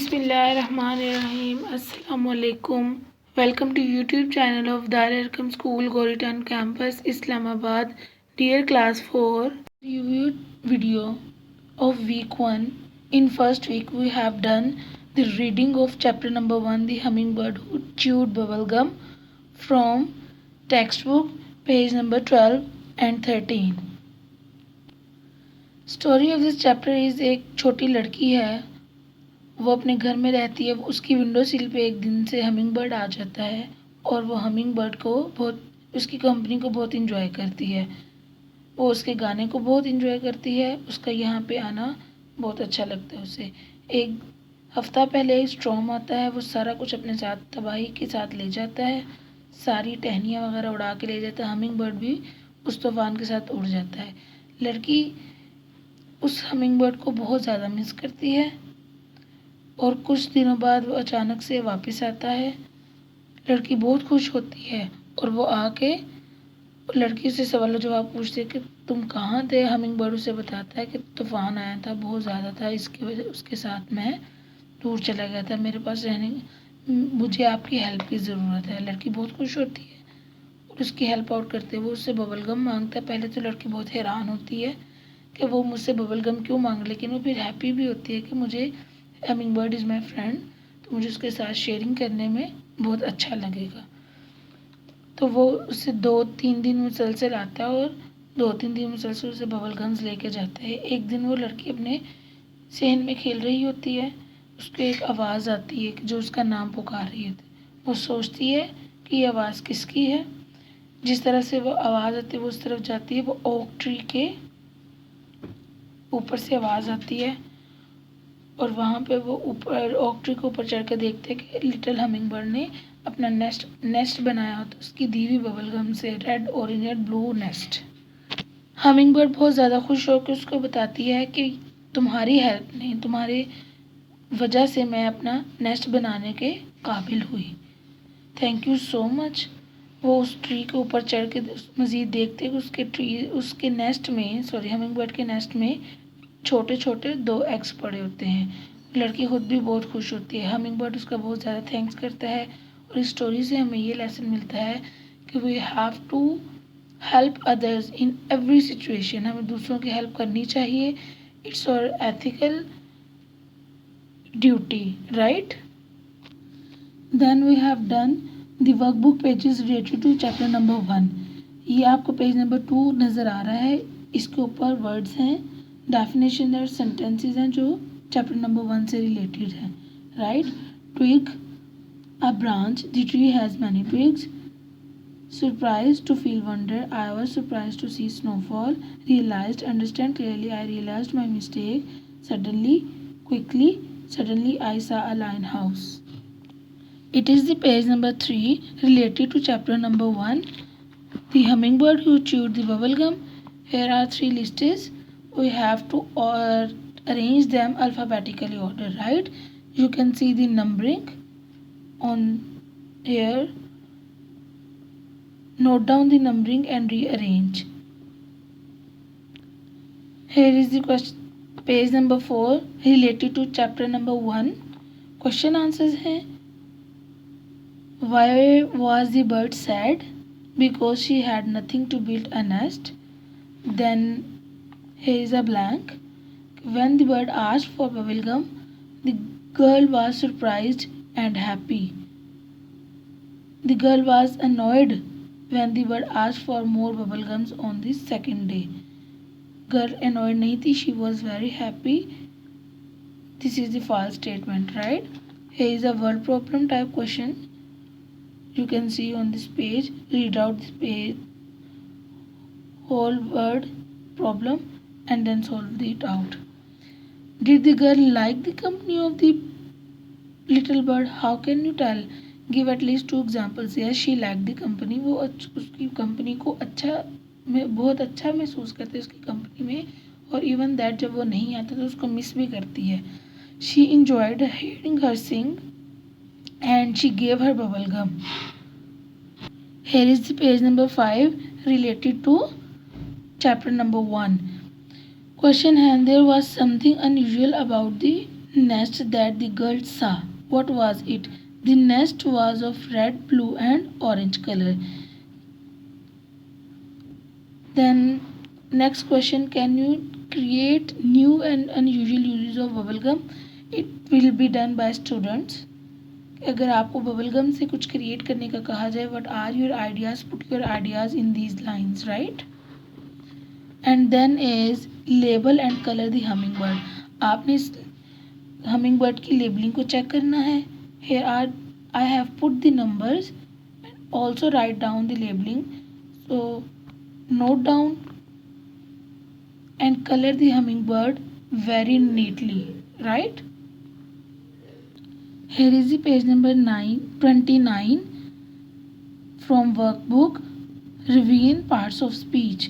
बिस्मिल्लाहिर्रहमानिर्रहीम अस्सलामुअलैकुम। Welcome to YouTube channel of Dar Arqam school गोरीटन campus Islamabad. Dear class 4, reviewed video of week 1. In first week we have done the reading of chapter number 1, The Hummingbird Who Chewed Bubblegum, from textbook page number 12 and 13. Story of this chapter is एक छोटी लड़की है, वो अपने घर में रहती है। उसकी विंडो सिल पे एक दिन से हमिंग बर्ड आ जाता है और वो हमिंग बर्ड को उसकी कंपनी को बहुत इंजॉय करती है। वो उसके गाने को बहुत इंजॉय करती है, उसका यहाँ पे आना बहुत अच्छा लगता है उसे। एक हफ्ता पहले एक स्टॉर्म आता है, वो सारा कुछ अपने साथ तबाही के साथ ले जाता है, सारी टहनियाँ वगैरह उड़ा के ले जाता है। हमिंग बर्ड भी उस तूफान के साथ उड़ जाता है। लड़की उस हमिंग बर्ड को बहुत ज़्यादा मिस करती है और कुछ दिनों बाद वो अचानक से वापस आता है। लड़की बहुत खुश होती है और वो आके लड़की से सवाल जवाब पूछते है कि तुम कहाँ थे। हमिंग बर्ड उसे बताता है कि तूफान आया था, बहुत ज़्यादा था, इसकी वजह उसके साथ मैं दूर चला गया था, मेरे पास मुझे आपकी हेल्प की ज़रूरत है। लड़की बहुत खुश होती है और उसकी हेल्प आउट करते हुए उससे बबलगम मांगता है। पहले तो लड़की बहुत हैरान होती है कि वो मुझसे बबलगम क्यों मांग, लेकिन वो फिर हैप्पी भी होती है कि मुझे humming bird is my friend, तो मुझे उसके साथ शेयरिंग करने में बहुत अच्छा लगेगा। तो वो उससे 2-3 दिन मुसलसल आता है और 2-3 दिन मुसलसल उसे बबल गम्स लेके जाता है। एक दिन वो लड़की अपने सहन में खेल रही होती है, उसको एक आवाज़ आती है जो उसका नाम पुकार रही होती है। वो सोचती है कि ये आवाज़ किसकी है। जिस तरह से वो आवाज़ आती है वो उस तरफ जाती है। वो ओक ट्री के ऊपर से आवाज़ आती है और वहाँ पे वो ऊपर ओक ट्री के ऊपर चढ़ कर देखते हैं कि लिटिल हमिंग बर्ड ने अपना नेस्ट बनाया होता है उसकी दीवी बबलगम से, red orange and blue nest. Humming bird बहुत ज़्यादा खुश होकर उसको बताती है कि तुम्हारी हेल्प ने, तुम्हारे वजह से मैं अपना नेस्ट बनाने के काबिल हुई, थैंक यू सो मच। वो उस ट्री के ऊपर चढ़ के मज़ीद देखते कि उसके नेस्ट में हमिंग बर्ड के नेस्ट में छोटे छोटे 2 एग्स पड़े होते हैं। लड़की खुद भी बहुत खुश होती है। हमिंग बर्ड उसका बहुत ज़्यादा थैंक्स करता है और इस स्टोरी से हमें ये लेसन मिलता है कि we have to help others in every situation. हमें दूसरों की हेल्प करनी चाहिए, it's our ethical duty, right. Then we have done the workbook pages related to chapter number 1। ये आपको पेज नंबर 2 नज़र आ रहा है, इसके ऊपर वर्ड्स हैं, डेफिनेशन और सेंटेंसेस हैं जो चैप्टर नंबर 1 से रिलेटेड हैं, right. Twig a branch, the tree has many twigs. Surprised to feel wonder, I was surprised to see snowfall. Realized, understand clearly, I realized my mistake. Suddenly, quickly, suddenly I saw a lighthouse. It is the page number 3 related to chapter number 1, The Hummingbird Who Chewed the Bubblegum. Here are 3 lists. We have to arrange them alphabetically order, right. You can see the numbering on here. Note down the numbering and rearrange. Here is the question, page number 4 related to chapter number 1. Question answers हैं. Why was the bird sad? Because she had nothing to build a nest. Then here is a blank. When the bird asked for bubblegum, the girl was surprised and happy. The girl was annoyed when the bird asked for more bubblegums on the second day. Girl annoyed नहीं थी, she was very happy. This is the false statement, right. Here is a word problem type question. You can see on this page. Read out this page, whole word problem, and then solve it out. Did the girl like the company of the little bird? How can you tell? Give at least 2 examples. Yes, she liked the company. वो उसकी company को बहुत अच्छा महसूस करती है उसकी company में, और इवन दैट जब वो नहीं आता तो उसको मिस भी करती है. She enjoyed hearing her sing and she gave her bubble gum. Here is the page number 5 related to chapter number 1. Question है, there was something unusual about the nest that the girl saw. What was it? The nest was of red, blue and orange color. Then next question, can you create new and unusual uses of bubble gum? It will be done by students. अगर आपको bubble gum से कुछ create करने का कहा जाए, what are your ideas, put your ideas in these lines, right. And then is label and colour the hummingbird. आपने hummingbird की लेबलिंग को चेक करना है. Here are I have put the numbers and also write down the labelling. So note down and color the hummingbird very neatly, right. Here is the page number 29 from workbook. Reviewing parts of speech.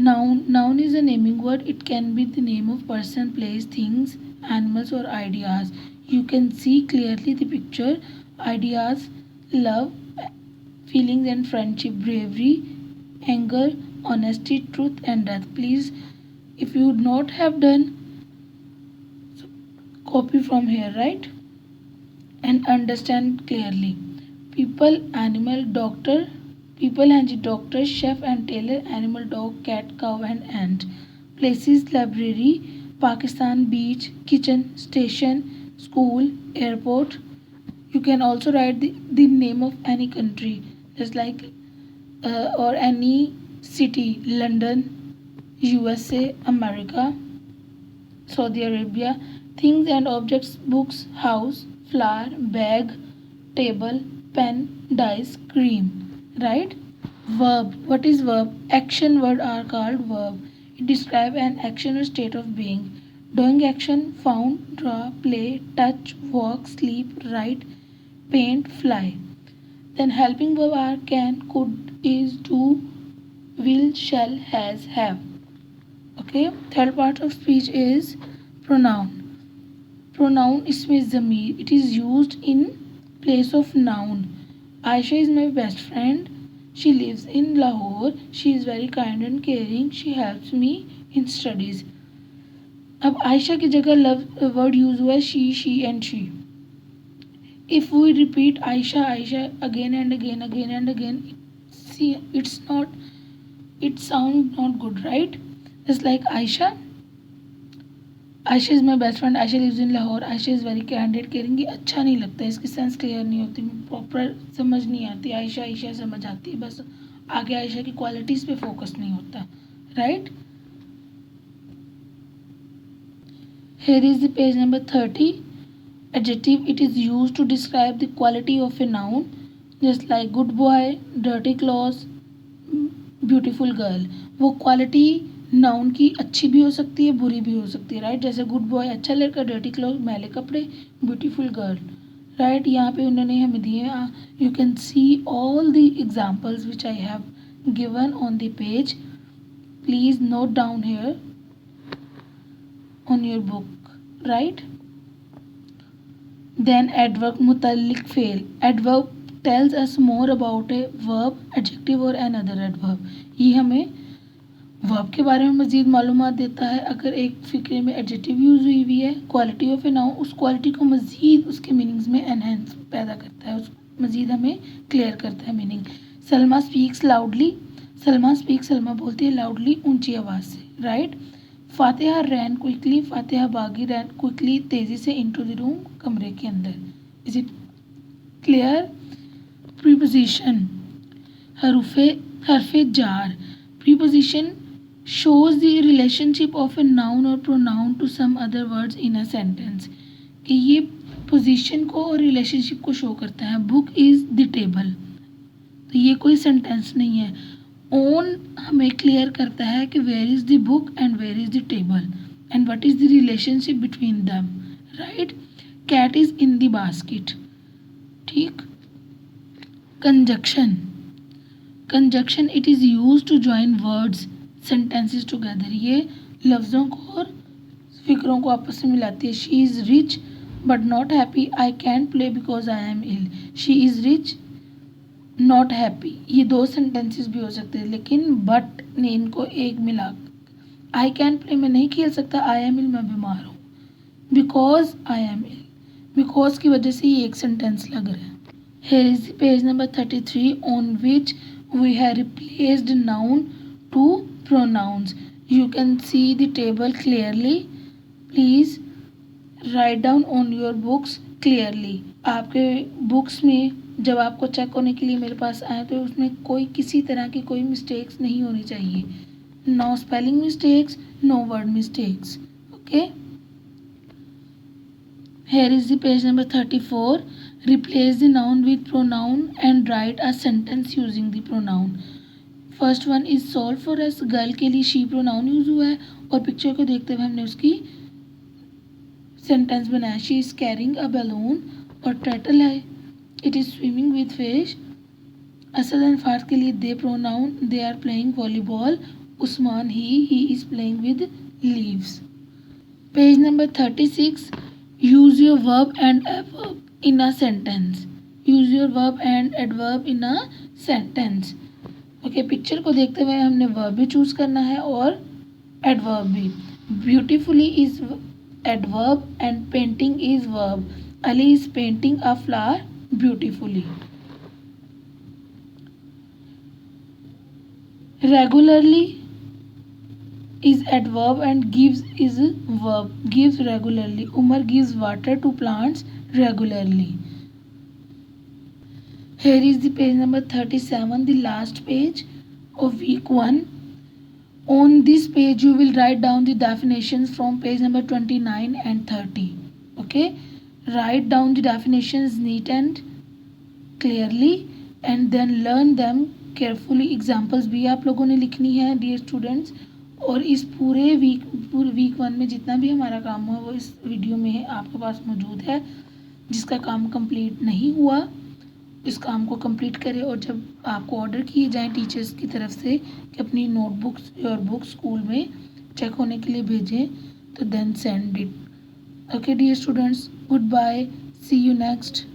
Noun is a naming word. It can be the name of person, place, things, animals or ideas. You can see clearly the picture. Ideas: love, feelings and friendship, bravery, anger, honesty, truth and death. Please, if you not have done, so copy from here, right, and understand clearly. People, animal, doctor. People and the doctor, chef and tailor, animal, dog, cat, cow and ant. Places: library, Pakistan, beach, kitchen, station, school, airport. You can also write the name of any country, just like or any city: London, USA, America, Saudi Arabia. Things and objects: books, house, flower, bag, table, pen, dice, cream, right. Verb. What is verb? Action word are called verb. It describe an action or state of being. Doing action: found, draw, play, touch, walk, sleep, write, paint, fly. Then helping verb are can, could, is, do, will, shall, has, have. Okay. Third part of speech is pronoun. Pronoun इसमें ज़मीर. It is used in place of noun. Aisha is my best friend. She lives in Lahore. She is very kind and caring. She helps me in studies. अब आयशा की जगह love word use हुआ है she and she. If we repeat Aisha again and again, see, it sounds not good, right. Just like Aisha is my best friend. Aisha lives in Lahore. Aisha is very candid, caring. ये अच्छा नहीं लगता, इसकी sense clear नहीं होती, proper समझ नहीं आती. आयशा समझ आती है, बस आगे आयशा की क्वालिटीज़ पे फोकस नहीं होता, right. Here is the page number 30. Adjective. It is used to describe the quality of a noun, just like good boy, dirty clothes, beautiful girl. वो क्वालिटी नाउन की अच्छी भी हो सकती है, बुरी भी हो सकती है, राइट. जैसे गुड बॉय अच्छा लड़का, डर्टी क्लॉथ मैले कपड़े, ब्यूटीफुल गर्ल, राइट. यहाँ पे उन्होंने हमें दिए. You can see all the examples which I have given on the page. Please note down here on your book, right. Then adverb मुतल्लिक फेल. Adverb tells us more about a verb, adjective और another adverb. ये हमें verb के बारे में मज़ीद मालूमात देता है. अगर एक फिक्रे में एडजेक्टिव यूज़ हुई हुई है, क्वालिटी ऑफ ए नाउन, उस क्वालिटी को मज़ीद उसके मीनिंग्स में एनहेंस पैदा करता है, उस मज़ीद हमें क्लियर करता है meaning. Salma speaks loudly. Salma बोलती है लाउडली, ऊंची आवाज़ से, राइट. फातिहा रैन क्विकली. फातिहा भागी, रैन क्विकली, तेज़ी से, इनटू द रूम, कमरे के अंदर. Is it clear? Preposition. हरफ jar. Preposition shows the relationship of a noun or pronoun to some other words in a sentence. कि ये पोजीशन को और रिलेशनशिप को शो करता है. बुक इज़ द टेबल, तो ये कोई सेंटेंस नहीं है. ओन हमें क्लियर करता है कि where is the book and where is the table and what is the relationship between them, right. Cat is in the basket. ठीक. Conjunction. It is use to join words, sentences together. ये लफ्ज़ों को और फिक्रों को आपस में मिलाती है. She is rich but not happy. I can't play because I am ill. She is rich not happy. ये दो सेंटेंसेस भी हो सकते हैं, लेकिन बट ने इनको एक मिला. आई कैंट प्ले, मैं नहीं खेल सकता. आई एम इल, मैं बीमार हूँ. Because I am ill, because की वजह से ये एक सेंटेंस लग रहा है। Here is page number 33 on which we have replaced noun to pronouns. You can see the table clearly, please write down on your books clearly. आपके books में जब आपको चेक होने के लिए मेरे पास आए तो उसमें कोई किसी तरह की कोई मिस्टेक्स नहीं होनी चाहिए। No spelling mistakes, no word mistakes. Okay, here is the page number 34. Replace the noun with pronoun and write a sentence using the pronoun. First one is solve for us, girl के लिए she pronoun use हुआ है और picture को देखते हुए हमने उसकी सेंटेंस बनाया। She is carrying a balloon, और टर्टल है, it is swimming with fish. Asad and फार्थ के लिए they pronoun, they are playing volleyball. Usman he is playing with leaves. Page number 36, use your verb and adverb in a sentence. use your verb and adverb in a sentence. Okay, picture को देखते हुए हमने verb भी choose करना है और adverb भी। Beautifully is adverb and painting is verb. Ali is painting a flower beautifully. Regularly is adverb and gives is verb. Gives regularly. Umar gives water to plants regularly. Here is the page number 37, the last page of week 1. On this page you will write down the definitions from page number 29 and 30. Okay, write down the definitions neat and clearly and then learn them carefully. Examples भी आप लोगों ने लिखनी है dear students। और इस पूरे week 1 में जितना भी हमारा काम हुआ वो इस वीडियो में आपके पास मौजूद है। जिसका काम कंप्लीट नहीं हुआ इस काम को कंप्लीट करें, और जब आपको ऑर्डर किए जाएं टीचर्स की तरफ से कि अपनी नोटबुक्स और बुक्स स्कूल में चेक होने के लिए भेजें तो then send it. Okay dear students, good bye, see you next.